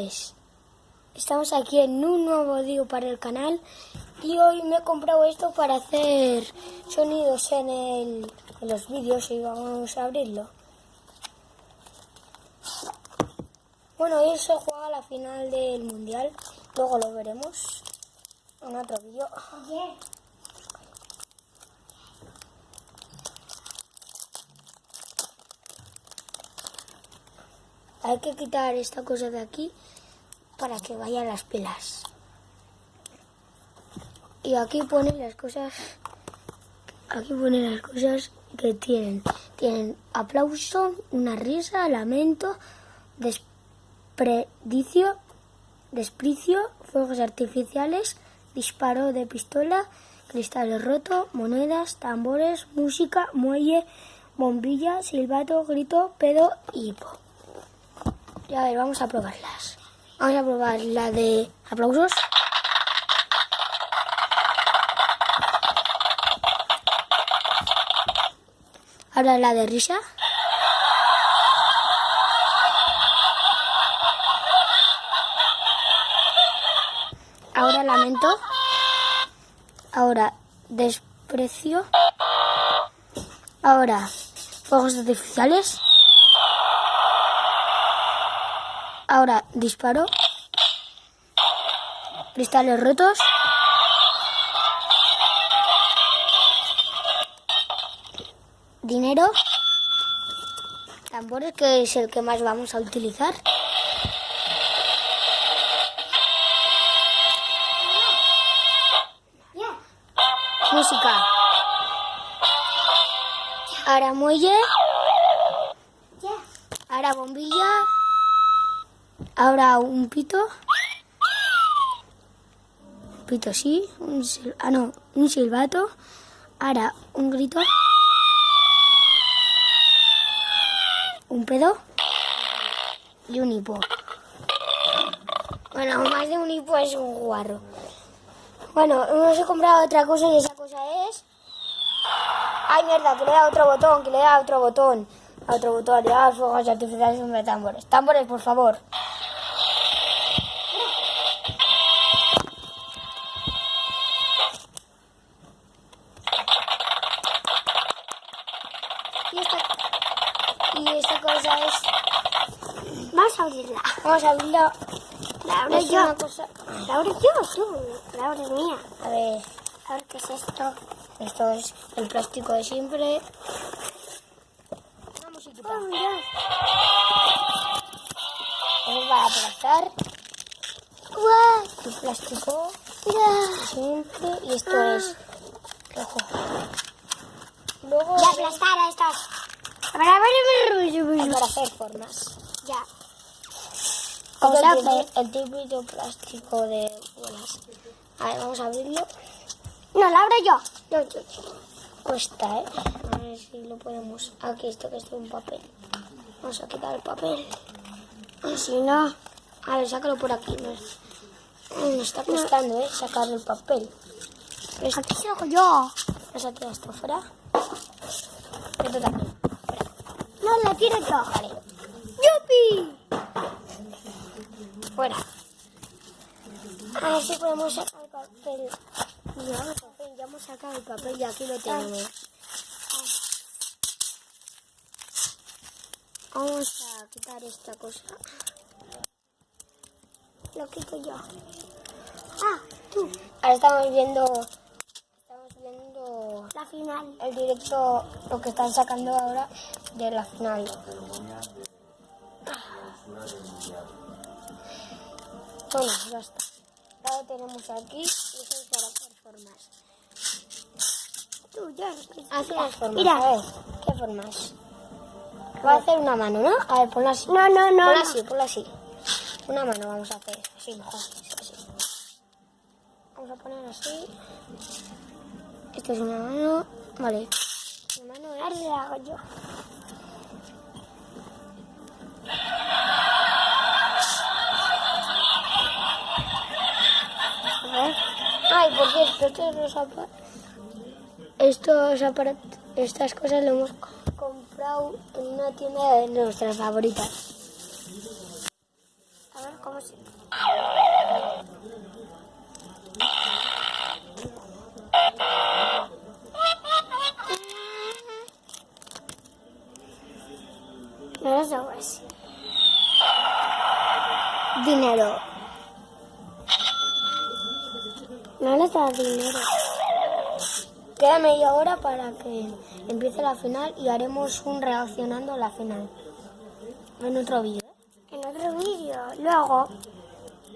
Pues estamos aquí en un nuevo vídeo para el canal y hoy me he comprado esto para hacer sonidos en los vídeos y vamos a abrirlo. Bueno, hoy se juega la final del mundial, luego lo veremos en otro vídeo. Hay que quitar esta cosa de aquí para que vayan las pilas. Y aquí ponen las cosas. Aquí ponen las cosas que tienen. Tienen aplauso, una risa, lamento, desprecio, fuegos artificiales, disparo de pistola, cristales rotos, monedas, tambores, música, muelle, bombilla, silbato, grito, pedo y hipo. Y a ver, vamos a probarlas. Vamos a probar la de aplausos. Ahora la de risa. Ahora lamento. Ahora desprecio. Ahora fuegos artificiales. Ahora disparo. Cristales rotos. Dinero. Tambores, que es el que más vamos a utilizar. Música. Ahora muelle. Ahora bombilla. Ahora un pito. Pito sí. Un silbato. Ahora un grito. Un pedo. Y un hipo. Bueno, más de un hipo es un guarro. Bueno, nos he comprado otra cosa y esa cosa es... ¡Ay, mierda! Que le da otro botón, que le da otro botón. Otro botón, le da fuegos artificiales y tambores. Tambores, por favor. Y esta cosa es... Vamos a abrirla. Vamos a abrirla. La abro Es yo. una cosa... La abro yo, tú. La abro mía. A ver, ¿qué es esto? esto es el plástico de siempre. Una musiquita. Oh, Dios. Vamos a aplastar. ¡Guau! El plástico Mira. de siempre. Y esto es rojo. Luego... Ya aplastar a estas. Para hacer formas. Ya. Vamos a Exacto. hacer el típico plástico de bolas. A ver, vamos a abrirlo. No, la abro yo. Yo. Cuesta, ¿eh? A ver si lo podemos... Aquí esto que es un papel. Vamos a quitar el papel. Si no... A ver, sácalo por aquí. Me está costando, ¿eh? Sacar el papel. Aquí se lo hago yo. Vamos a tirar esto fuera. Esto también. No, la tiro yo. Vale. ¡Yupi! Fuera. A ver si podemos sacar el papel. Ya hemos sacado el papel y aquí lo tenemos. Vamos a quitar esta cosa. Lo quito yo. Ah, tú. Ahora estamos viendo La final. el directo, lo que están sacando ahora de la final. Bueno, ya está. Ya lo tenemos aquí y eso es para hacer formas. Tú, ya. Haz unas formas. Mira. A ver, ¿qué formas? Voy a hacer una mano, ¿no? A ver, ponla así. No. Ponla así. Una mano vamos a hacer. Así mejor. Así. Vamos a poner así. Esto es una mano. Vale. Una mano es... Ahora la hago yo. A ver. Ay, por cierto, estas cosas lo hemos comprado en una tienda de nuestras favoritas. A ver cómo vamos. No lo sabes. Dinero. No le das dinero. Queda media hora para que empiece la final y haremos un reaccionando a la final. En otro vídeo. En otro vídeo. Luego,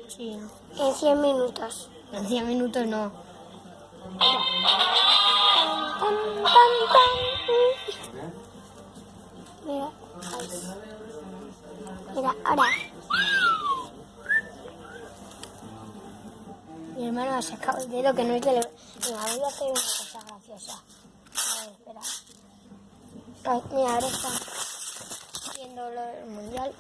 Sí. en 100 minutos. En 100 minutos no. Tan, tan, tan. Mira, ahí. Mira, ahora. Mi hermano ha sacado el dedo que no es de... Venga, voy a hacer una cosa graciosa. A ver, espera. Ay, mira, ahora está viendo el mundial.